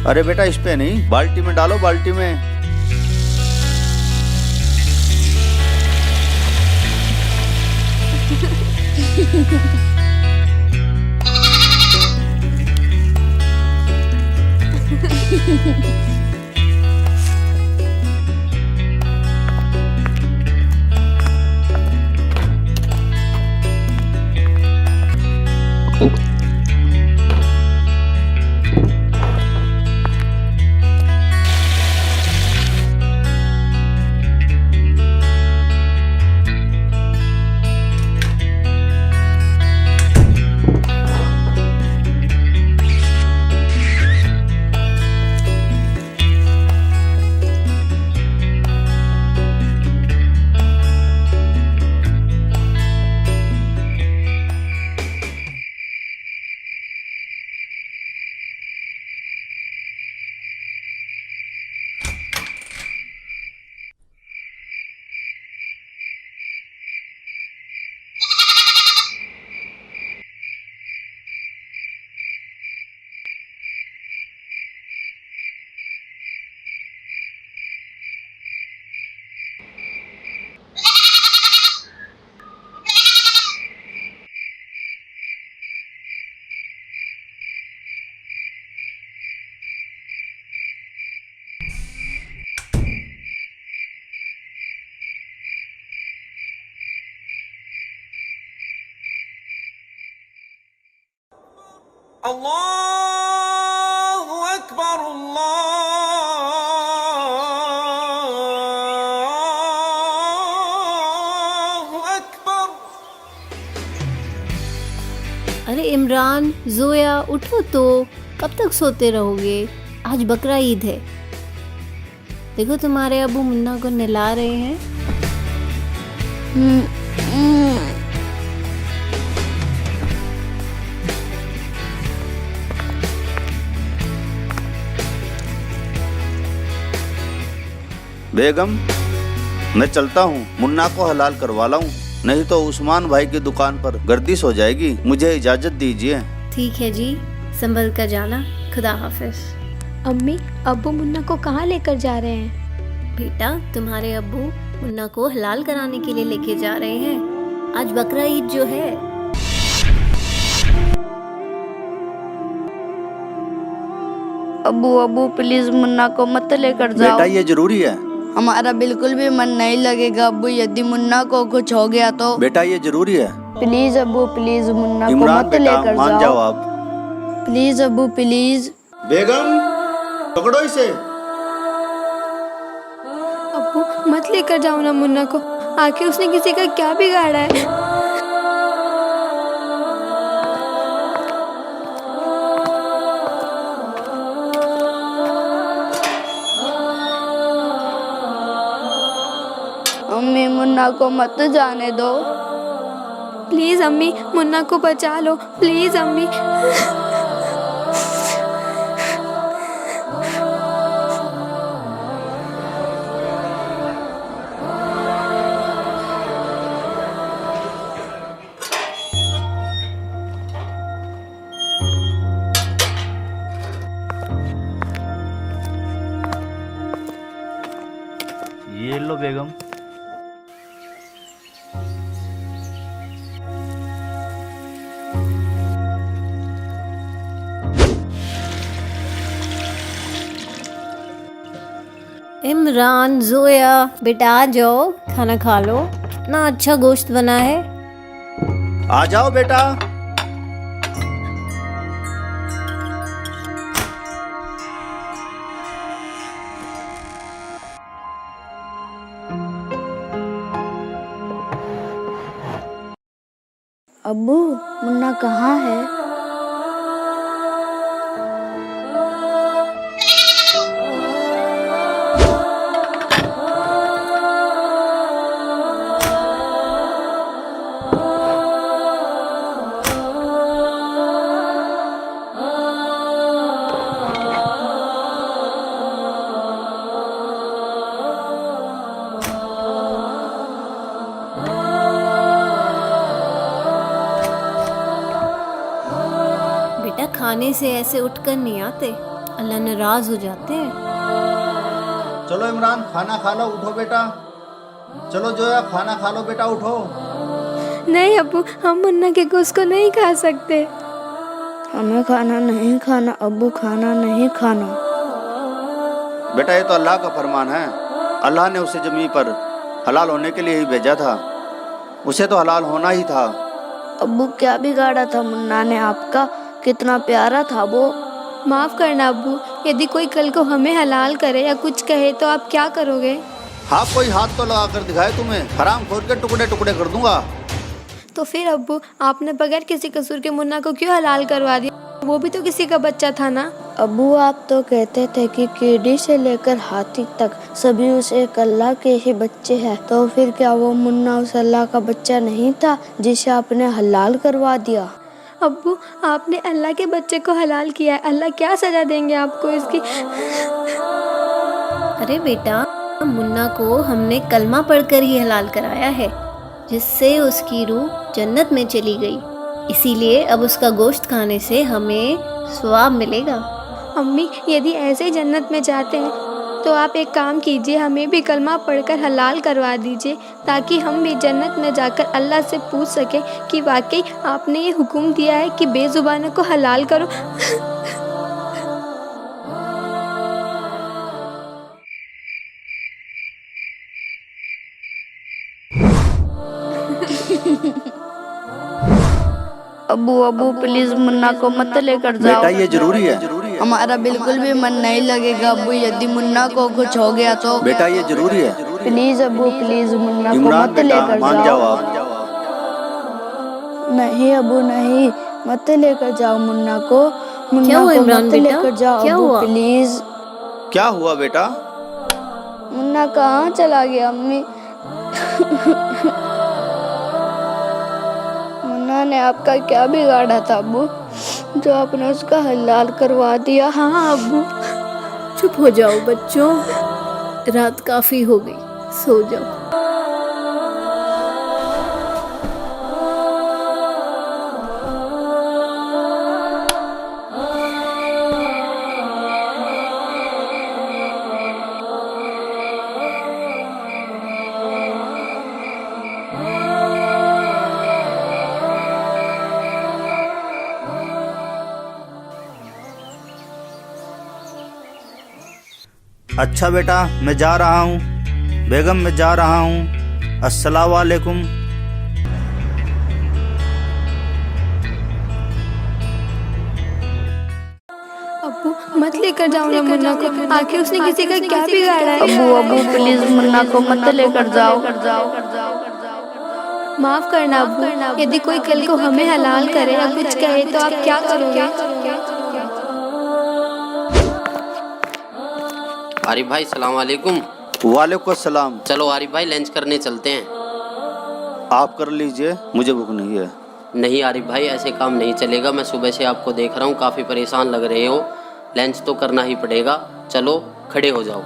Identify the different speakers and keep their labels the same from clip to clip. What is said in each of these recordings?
Speaker 1: अरे बेटा इस पे नहीं, बाल्टी में डालो, बाल्टी में।
Speaker 2: अल्लाहु अकबर, अल्लाहु अकबर।
Speaker 3: अरे इमरान, जोया, उठो तो। कब तक सोते रहोगे? आज बकरा ईद है। देखो तुम्हारे अबू मुन्ना को नहला रहे हैं।
Speaker 1: बेगम मैं चलता हूँ, मुन्ना को हलाल करवा लाऊं, नहीं तो उस्मान भाई की दुकान पर गर्दिश हो जाएगी। मुझे इजाजत दीजिए।
Speaker 3: ठीक है जी, संभल कर जाना। खुदा हाफिज।
Speaker 4: अम्मी, अब्बू मुन्ना को कहाँ लेकर जा रहे हैं?
Speaker 3: बेटा, तुम्हारे अब्बू मुन्ना को हलाल कराने के लिए लेके जा रहे हैं। आज बकरा ईद जो है।
Speaker 5: अब्बू अब्बू प्लीज मुन्ना को मत लेकर जाओ।
Speaker 1: बेटा ये जरूरी है।
Speaker 5: हमारा बिल्कुल भी मन नहीं लगेगा अब्बू, यदि मुन्ना को कुछ हो गया तो।
Speaker 1: बेटा ये जरूरी है।
Speaker 5: प्लीज अब्बू प्लीज मुन्ना को
Speaker 1: इमरान
Speaker 5: मत
Speaker 1: बेटा
Speaker 5: लेकर
Speaker 1: मान जाओ आप।
Speaker 5: प्लीज अब्बू प्लीज।
Speaker 1: बेगम पकड़ो इसे।
Speaker 4: अब्बू मत लेकर जाओ ना मुन्ना को, आखिर उसने किसी का क्या बिगाड़ा है?
Speaker 5: अम्मी मुन्ना को मत जाने दो।
Speaker 4: प्लीज अम्मी, मुन्ना को बचा लो, प्लीज अम्मी।
Speaker 1: ये लो बेगम।
Speaker 3: इमरान, जोया, बेटा आ जाओ, खाना खा लो। कितना अच्छा गोश्त बना है।
Speaker 1: आ जाओ बेटा।
Speaker 5: अब्बू मुन्ना कहाँ है?
Speaker 3: बेटा, खाने से ऐसे उठकर नहीं आते। अल्लाह नाराज हो जाते हैं।
Speaker 1: चलो इमरान, खाना खा लो, उठो बेटा। चलो जोया, खाना खा लो बेटा, उठो।
Speaker 4: नहीं अब्बू, हम मुन्ना के गोश्त को नहीं खा सकते।
Speaker 5: हमें खाना नहीं खाना अब्बू, खाना नहीं खाना।
Speaker 1: बेटा ये तो अल्लाह का फरमान है। अल्लाह ने उसे ज़मीन पर हलाल होने के लिए ही भेजा था, उसे तो हलाल होना ही था।
Speaker 5: अब्बू क्या बिगाड़ा था मुन्ना ने आपका, कितना प्यारा था वो।
Speaker 4: माफ़ करना अब्बू, यदि कोई कल को हमें हलाल करे या कुछ कहे तो आप क्या करोगे?
Speaker 1: हाँ, कोई हाथ तो लगा कर दिखाए तुम्हें, हराम खोर के टुकड़े टुकड़े कर दूंगा।
Speaker 4: तो फिर अब्बू, आपने बगैर किसी कसूर के मुन्ना को क्यों हलाल करवा दिया? वो भी तो किसी का बच्चा था ना।
Speaker 5: अब्बू आप तो कहते थे कि कीड़ी से लेकर हाथी तक सभी उस एक अल्लाह के ही बच्चे हैं, तो फिर क्या वो मुन्ना उस अल्लाह का बच्चा नहीं था जिसे आपने हलाल करवा दिया?
Speaker 4: अब्बू, आपने अल्लाह के बच्चे को हलाल किया है, अल्लाह क्या सजा देंगे आपको इसकी?
Speaker 3: अरे बेटा, मुन्ना को हमने कलमा पढ़कर ही हलाल कराया है, जिससे उसकी रूह जन्नत में चली गई। इसीलिए अब उसका गोश्त खाने से हमें सवाब मिलेगा।
Speaker 4: अम्मी, यदि ऐसे ही जन्नत में जाते हैं तो आप एक काम कीजिए, हमें भी कलमा पढ़कर हलाल करवा दीजिए, ताकि हम भी जन्नत में जाकर अल्लाह से पूछ सकें कि वाकई आपने ये हुक्म दिया है कि बेजुबानों को हलाल करो।
Speaker 5: अब्बू अब्बू प्लीज मुन्ना को मत लेकर जाओ।
Speaker 1: बेटा ये जरूरी है।
Speaker 5: हमारा बिल्कुल भी मन नहीं लगेगा अब्बू, यदि मुन्ना को कुछ हो गया तो।
Speaker 1: बेटा ये जरूरी है।
Speaker 5: प्लीज अब्बू प्लीज मुन्ना को
Speaker 1: इमरान
Speaker 5: मत
Speaker 1: बेटा,
Speaker 5: लेकर
Speaker 1: मान जाओ आप।
Speaker 5: नहीं अब्बू नहीं, मत लेकर जाओ मुन्ना को।
Speaker 3: क्या
Speaker 5: मुन्ना
Speaker 3: हुआ
Speaker 5: को
Speaker 3: इमरान
Speaker 5: मत
Speaker 3: बेटा?
Speaker 5: लेकर जाओ
Speaker 3: क्या
Speaker 5: अब्बू
Speaker 3: हुआ?
Speaker 5: प्लीज।
Speaker 1: क्या हुआ बेटा?
Speaker 5: मुन्ना कहाँ चला गया अम्मी? मुन्ना ने आपका क्या बिगाड़ा था अब्बू, जो आपने उसका हलाल करवा दिया?
Speaker 3: हाँ अब्बू, चुप हो जाओ बच्चों, रात काफ़ी हो गई, सो जाओ।
Speaker 1: अच्छा बेटा, मैं जा रहा हूँ। बेगम मैं जा रहा हूँ। अस्सलाम वालेकुम।
Speaker 4: अब्बू, मत लेकर जाओ ना मुन्ना को, आखिर उसने किसी का क्या बिगाड़ा है?
Speaker 5: अब्बू अब्बू प्लीज मुन्ना को मत लेकर जाओ।
Speaker 4: माफ़ करना अब्बू, यदि कोई कल को हमें हलाल करे या कुछ कहे तो आप क्या करोगे?
Speaker 6: आरिफ भाई सलाम वालेकुम।
Speaker 1: वालेकुम सलाम।
Speaker 6: चलो आरिफ भाई लंच करने चलते हैं।
Speaker 1: आप कर लीजिए, मुझे भूख नहीं है।
Speaker 6: नहीं आरिफ भाई, ऐसे काम नहीं चलेगा। मैं सुबह से आपको देख रहा हूँ, काफ़ी परेशान लग रहे हो। लंच तो करना ही पड़ेगा। चलो खड़े हो जाओ।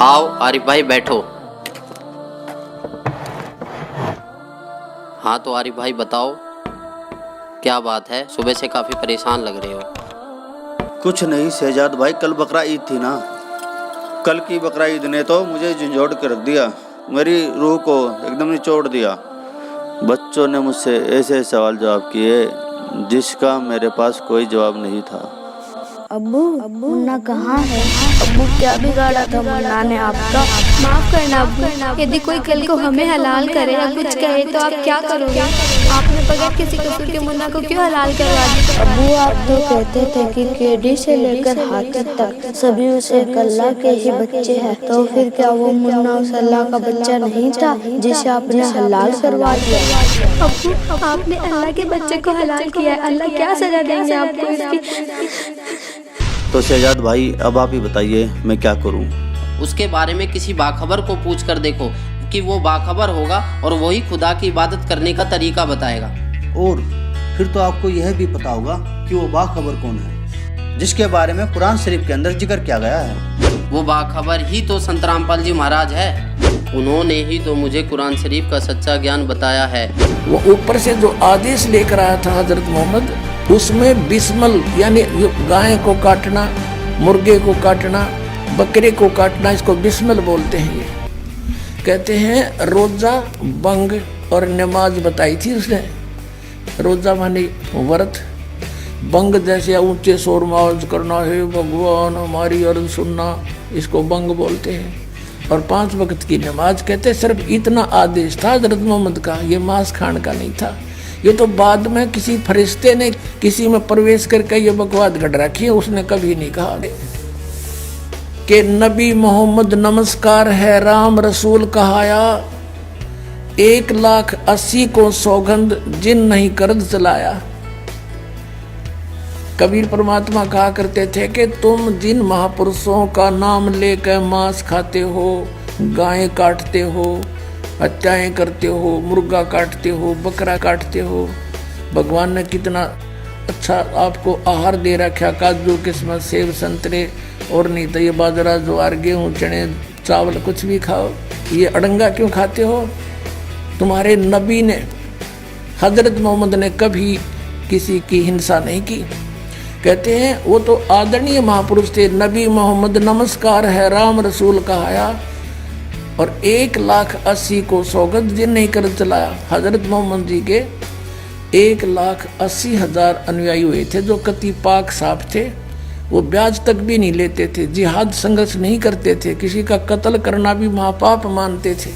Speaker 6: आओ आरिफ भाई बैठो। हाँ तो आरिफ भाई बताओ, क्या बात है? सुबह से काफ़ी परेशान लग रहे हो।
Speaker 1: कुछ नहीं शहजाद भाई, कल बकरा ईद थी ना। कल की बकरा ईद ने तो मुझे झंझोड़ के रख दिया, मेरी रूह को एकदम निचोड़ दिया। बच्चों ने मुझसे ऐसे सवाल जवाब किए जिसका मेरे पास कोई जवाब नहीं था।
Speaker 5: अब्बू मुन्ना कहाँ है? अब्बू क्या बिगाड़ा था मुन्ना ने आपका?
Speaker 4: माफ़ करना अब्बू, यदि कोई कल को हमें हलाल करे या कुछ कहे तो आप क्या करोगे? आपने बगैर किसी कसूर के मुन्ना को क्यों हलाल करवा दिया?
Speaker 5: अब्बू आप तो कहते थे कि कीड़ी से लेकर हाथी तक सभी उस एक अल्लाह के ही बच्चे हैं, तो फिर क्या वो मुन्ना उस अल्लाह का बच्चा नहीं था जिसे आपने हलाल करवा दिया?
Speaker 4: अब्बू, आपने अल्लाह के बच्चे को हलाल किया है, अल्लाह क्या सजा देंगे आपको इसकी?
Speaker 1: तो शहजाद भाई अब आप ही बताइए मैं क्या करूं?
Speaker 6: उसके बारे में किसी बाखबर को पूछ कर देखो कि वो बाखबर होगा और वही खुदा की इबादत करने का तरीका बताएगा।
Speaker 1: और फिर तो आपको यह भी पता होगा कि वो बाखबर कौन है जिसके बारे में कुरान शरीफ के अंदर जिक्र किया गया है।
Speaker 6: वो बाखबर ही तो संत रामपाल जी महाराज है। उन्होंने ही तो मुझे कुरान शरीफ का सच्चा ज्ञान बताया है।
Speaker 7: वो ऊपर से जो आदेश लेकर आया था हजरत मोहम्मद, उसमें बिस्मल यानी गाय को काटना, मुर्गे को काटना, बकरे को काटना, इसको बिस्मल बोलते हैं। ये कहते हैं रोजा, बंग और नमाज बताई थी उसने। रोजा माने व्रत, बंग जैसे ऊंचे शोर माज करना, है भगवान हमारी अर्ज सुनना, इसको बंग बोलते हैं। और 5 वक्त की नमाज कहते हैं। सिर्फ इतना आदेश था हजरत मोहम्मद का, ये मांस खाने का नहीं था। ये तो बाद में किसी फरिश्ते ने किसी में प्रवेश करके ये बकवाद गढ़ रखी है। उसने कभी नहीं कहा कि नबी मोहम्मद नमस्कार है राम रसूल कहाया, 1,80,000 को सौगंध जिन नहीं करद चलाया। कबीर परमात्मा कहा करते थे कि तुम जिन महापुरुषों का नाम लेकर मांस खाते हो, गायें काटते हो, हत्याएं करते हो, मुर्गा काटते हो, बकरा काटते हो, भगवान ने कितना अच्छा आपको आहार दे रखा, काजू किस्मत सेब संतरे, और नहीं तो ये बाजरा ज्वार गेहूँ चने चावल कुछ भी खाओ। ये अड़ंगा क्यों खाते हो? तुम्हारे नबी ने हजरत मोहम्मद ने कभी किसी की हिंसा नहीं की। कहते हैं वो तो आदरणीय महापुरुष थे। नबी मोहम्मद नमस्कार है राम रसूल कहाया, और 1,80,000 को सौगंध जिन नहीं कर चलाया। हजरत मोहम्मद जी के 1,80,000 अनुयायी हुए थे जो कति पाक साफ थे। वो ब्याज तक भी नहीं लेते थे, जिहाद संघर्ष नहीं करते थे, किसी का कत्ल करना भी महापाप मानते थे।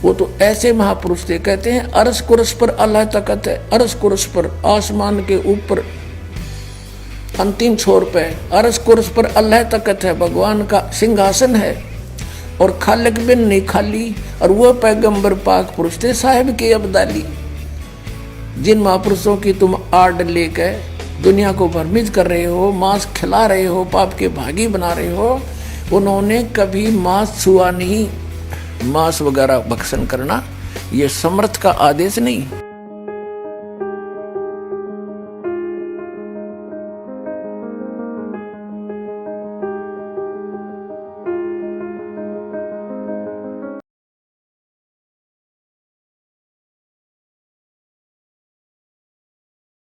Speaker 7: वो तो ऐसे महापुरुष थे। कहते हैं अरस कुरस पर अल्लाह तकत है, अरस कुरस पर आसमान के ऊपर अंतिम छोर पे अरस कुरस पर अल्लाह तकत है, भगवान का सिंहासन है, और खालिक बिन नहीं खाली। और वह पैगंबर पाक पुरुष थे साहिब के अब्दाली, जिन महापुरुषों की तुम आड़ लेकर दुनिया को भ्रमित कर रहे हो, मांस खिला रहे हो, पाप के भागी बना रहे हो। उन्होंने कभी मांस छुआ नहीं। मांस वगैरह भक्षण करना ये समर्थ का आदेश नहीं।